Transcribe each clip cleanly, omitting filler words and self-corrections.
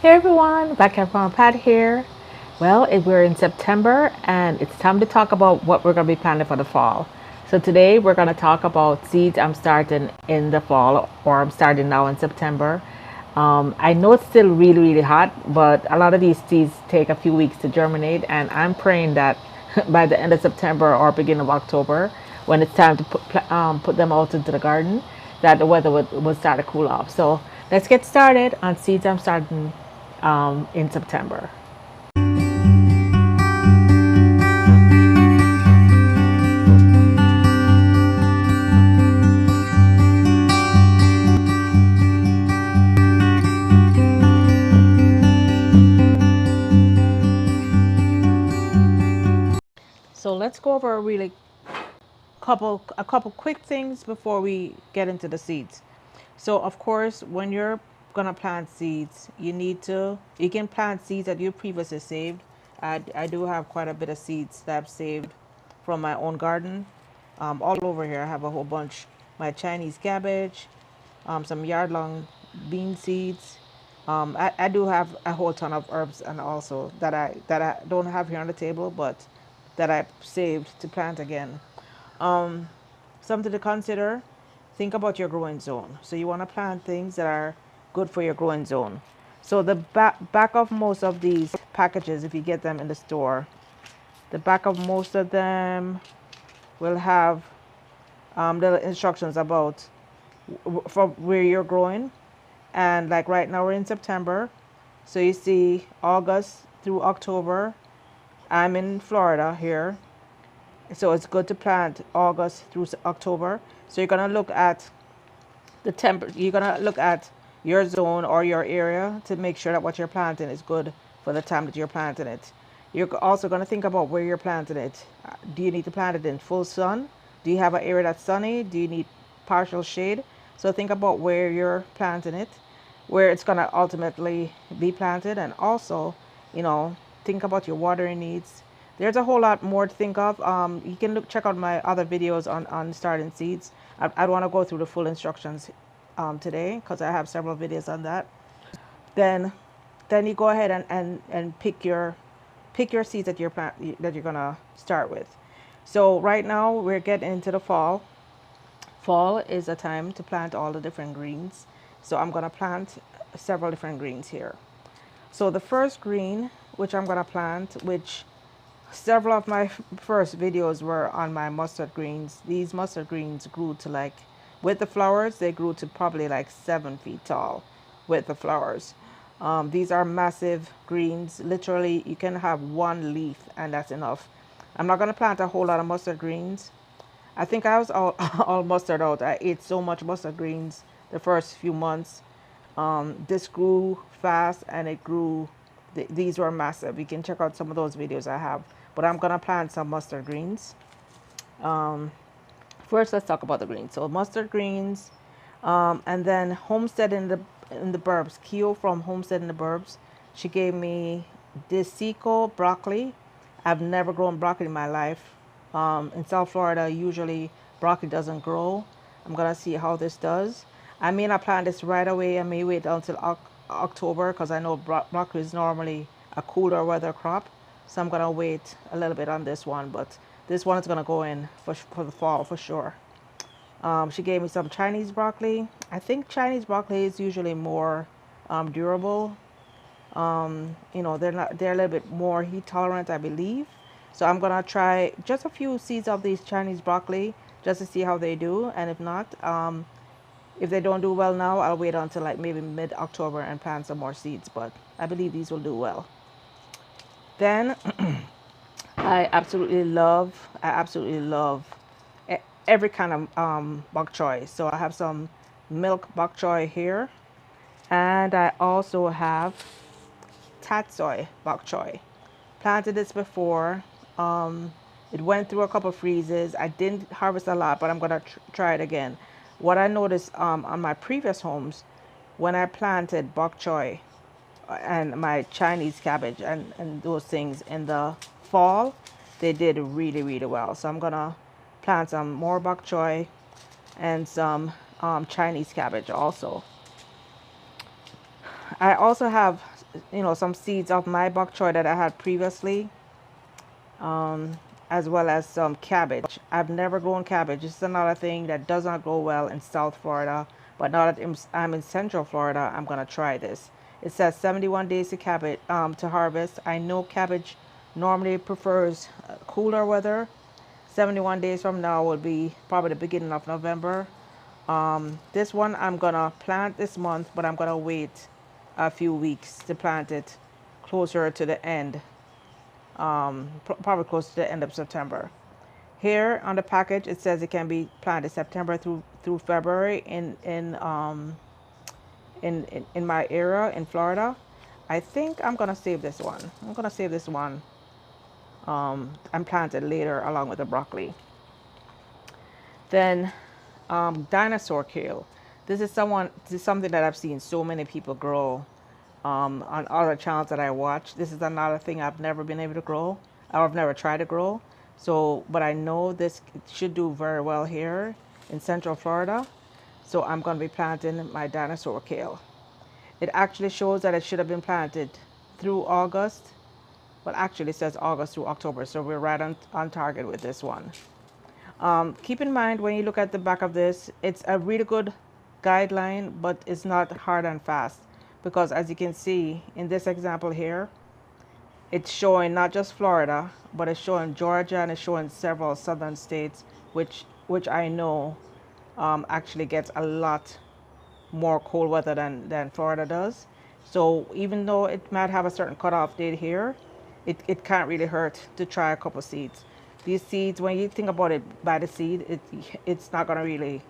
Hey everyone, back at Farm Pat here. We're in September and it's time to talk about what we're going to be planting for the fall. So today we're going to talk about seeds I'm starting in the fall or I'm starting now in September. I know it's still really hot, but a lot of these seeds take a few weeks to germinate, and I'm praying that by the end of September or beginning of October, when it's time to put them out into the garden, that the weather would start to cool off. So let's get started on seeds I'm starting in September. So let's go over a couple quick things before we get into the seeds. So of course, when you're gonna plant seeds, you can plant seeds that you previously saved. I do have quite a bit of seeds that I've saved from my own garden. All over here, I have a whole bunch. My Chinese cabbage, some yard long bean seeds. I do have a whole ton of herbs and also that I don't have here on the table, but that I saved to plant again. Something to consider, think about your growing zone. So you want to plant things that are good for your growing zone. So the back of most of these packages, if you get them in the store, the back of most of them will have the instructions about from where you're growing. And like right now we're in September, so you see August through October. I'm in Florida here, so it's good to plant August through October. So you're gonna look at you're gonna look at your zone or your area to make sure that what you're planting is good for the time that you're planting it. You're also gonna think about where you're planting it. Do you need to plant it in full sun? Do you have an area that's sunny? Do you need partial shade? So think about where you're planting it, where it's gonna ultimately be planted, and also, you know, think about your watering needs. There's a whole lot more to think of. You can check out my other videos on starting seeds. I want to go through the full instructions today because I have several videos on that. Then, then you go ahead and pick your seeds that that you're gonna start with. So right now we're getting into the fall. Fall is a time to plant all the different greens. So I'm gonna plant several different greens here. So the first green, which I'm gonna plant, which several of my first videos were on my mustard greens. These mustard greens grew to like, with the flowers, they grew to probably like 7 feet tall with the flowers. These are massive greens. Literally, you can have one leaf and that's enough. I'm not gonna plant a whole lot of mustard greens. I think I was all, all mustard out. I ate so much mustard greens the first few months. This grew fast and it grew, these were massive. You can check out some of those videos I have. But I'm gonna plant some mustard greens. First, let's talk about the greens. So mustard greens, and then Homestead in the Burbs. Keo from Homestead in the Burbs. She gave me this Seco broccoli. I've never grown broccoli in my life. In South Florida, usually broccoli doesn't grow. I'm gonna see how this does. I may not plant this right away. I may wait until October because I know broccoli is normally a cooler weather crop. So I'm gonna wait a little bit on this one, but this one is gonna go in for the fall for sure. She gave me some Chinese broccoli. I think Chinese broccoli is usually more durable. They're a little bit more heat tolerant, I believe. So I'm gonna try just a few seeds of these Chinese broccoli just to see how they do. And if not, if they don't do well now, I'll wait until like maybe mid-October and plant some more seeds. But I believe these will do well. Then I absolutely love every kind of bok choy. So I have some milk bok choy here, and I also have tatsoi bok choy. Planted this before. It went through a couple freezes. I didn't harvest a lot, but I'm gonna try it again. What I noticed on my previous homes, when I planted bok choy and my Chinese cabbage and those things in the fall, they did really well. So I'm gonna plant some more bok choy and some Chinese cabbage also. I also have some seeds of my bok choy that I had previously, as well as some cabbage. I've never grown cabbage. It's another thing that does not grow well in South Florida, but now that I'm in Central Florida, I'm gonna try this. It says 71 days to cabbage to harvest. I know cabbage normally prefers cooler weather. 71 days from now will be probably the beginning of November. This one I'm gonna plant this month, but I'm gonna wait a few weeks to plant it closer to the end, probably close to the end of September. Here on the package, it says it can be planted September through February in my area in Florida. I think I'm gonna save this one. I'm gonna save this one and plant it later along with the broccoli. Then dinosaur kale. This is something that I've seen so many people grow on other channels that I watch. This is another thing I've never been able to grow, or I've never tried to grow. So, but I know this should do very well here in Central Florida. So I'm going to be planting my dinosaur kale. It actually shows that it should have been planted through August, but actually it says August through October. So we're right on target with this one. Keep in mind when you look at the back of this, it's a really good guideline, but it's not hard and fast, because as you can see in this example here, it's showing not just Florida, but it's showing Georgia and it's showing several southern states, which I know actually gets a lot more cold weather than Florida does. So even though it might have a certain cutoff date here, it can't really hurt to try a couple seeds. These seeds, when you think about it by the seed, it's not going to really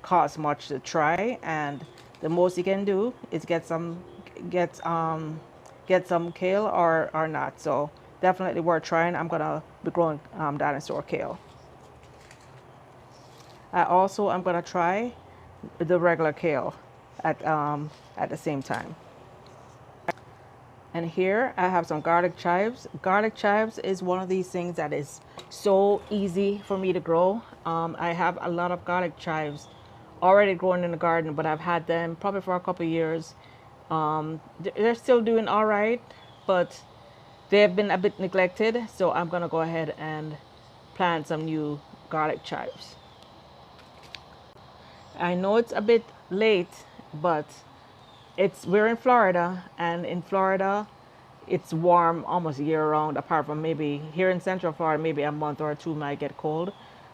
cost much to try, and the most you can do is get some kale or not. So definitely worth trying. I'm gonna be growing dinosaur kale. I also am gonna try the regular kale at the same time. And here I have some garlic chives. Garlic chives is one of these things that is so easy for me to grow. I have a lot of garlic chives already growing in the garden, but I've had them probably for a couple of years. They're still doing all right, but they've been a bit neglected. So I'm gonna go ahead and plant some new garlic chives. I know it's a bit late, but we're in Florida, and in Florida it's warm almost year round, apart from maybe here in Central Florida, maybe a month or two might get cold.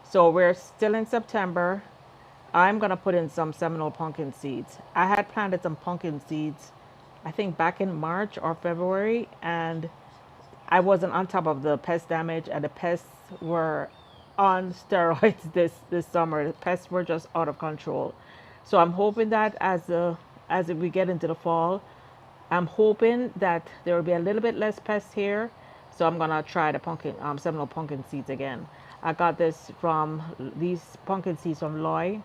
So we're still in September. I'm gonna put in some Seminole pumpkin seeds. I had planted some pumpkin seeds, I think back in March or February, and I wasn't on top of the pest damage, and the pests were on steroids this summer. The pests were just out of control. So I'm hoping that as we get into the fall, I'm hoping that there will be a little bit less pests here. So I'm gonna try the Seminole pumpkin seeds again. I got these pumpkin seeds from Loy,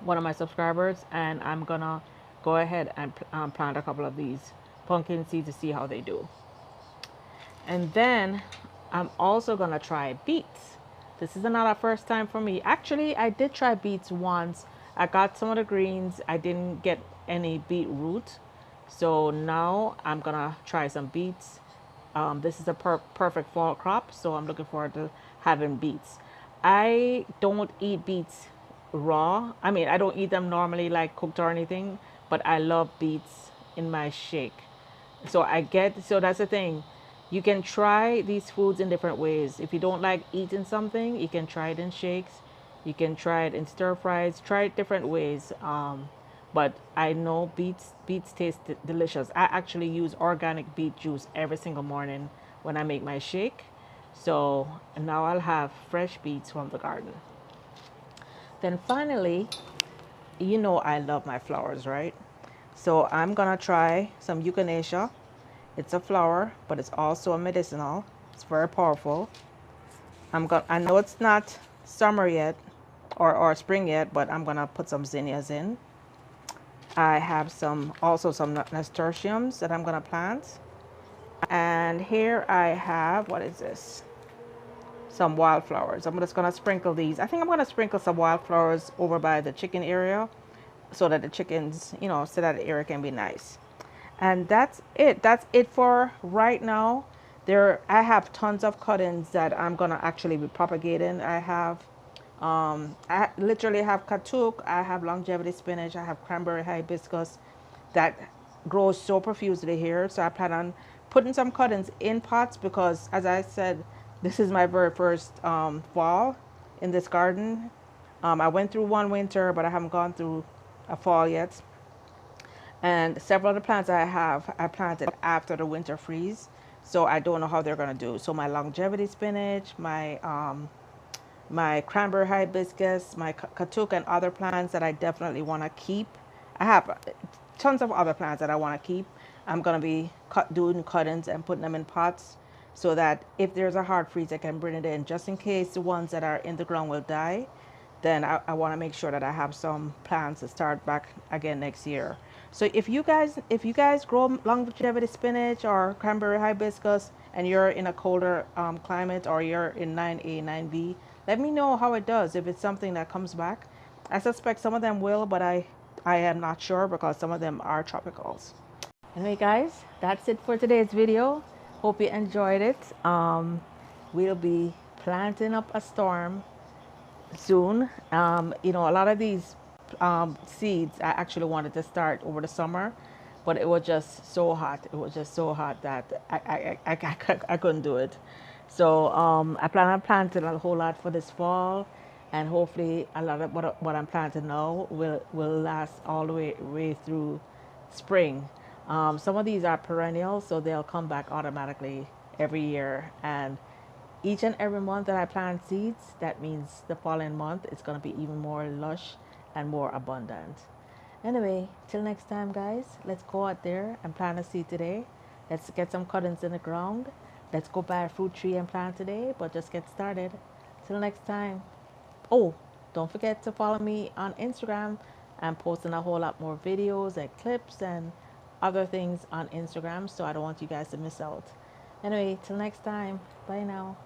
one of my subscribers, and I'm gonna go ahead and plant a couple of these pumpkin seeds to see how they do. And then I'm also gonna try beets. This is another first time for me. Actually, I did try beets once. I got some of the greens. I didn't get any beetroot. So now I'm gonna try some beets. This is a perfect fall crop, so I'm looking forward to having beets. I don't eat beets raw. I mean, I don't eat them normally like cooked or anything, but I love beets in my shake. So that's the thing. You can try these foods in different ways. If you don't like eating something, you can try it in shakes. You can try it in stir fries. Try it different ways. But I know beets taste delicious. I actually use organic beet juice every single morning when I make my shake. So now I'll have fresh beets from the garden. Then finally, you know I love my flowers, right? So I'm gonna try some echinacea. It's a flower, but it's also a medicinal. It's very powerful. I know it's not summer yet or spring yet, but I'm gonna put some zinnias in. I have also some nasturtiums that I'm gonna plant. And here I have, what is this? Some wildflowers. I'm just gonna sprinkle these. I think I'm gonna sprinkle some wildflowers over by the chicken area so that the chickens, so that the area can be nice. And that's it for right now. There I have tons of cuttings that I'm gonna actually be propagating. I literally have katuk, I have longevity spinach, I have cranberry hibiscus that grows so profusely here. So I plan on putting some cuttings in pots because, as I said, this is my very first fall in this garden. I went through one winter, but I haven't gone through a fall yet. And several of the plants I planted after the winter freeze. So I don't know how they're gonna do. So my longevity spinach, my cranberry hibiscus, my katuk, and other plants that I definitely want to keep. I have tons of other plants that I want to keep. I'm going to be doing cuttings and putting them in pots so that if there's a hard freeze, I can bring it in just in case the ones that are in the ground will die. Then I want to make sure that I have some plants to start back again next year. So if you guys grow longevity spinach or cranberry hibiscus and you're in a colder climate or you're in 9A, 9B, let me know how it does if it's something that comes back. I suspect some of them will, but I am not sure because some of them are tropicals. Anyway, guys, that's it for today's video. Hope you enjoyed it. We'll be planting up a storm soon. A lot of these seeds I actually wanted to start over the summer, but it was just so hot. It was just so hot that I couldn't do it. So I plan on planting a whole lot for this fall, and hopefully a lot of what I'm planting now will last all the way through spring. Some of these are perennials, so they'll come back automatically every year. And each and every month that I plant seeds, that means the following month it's going to be even more lush and more abundant. Anyway, till next time, guys, let's go out there and plant a seed today. Let's get some cuttings in the ground. Let's go buy a fruit tree and plant today, but just get started. Till next time. Oh, don't forget to follow me on Instagram. I'm posting a whole lot more videos and clips and other things on Instagram, so I don't want you guys to miss out. Anyway, till next time. Bye now.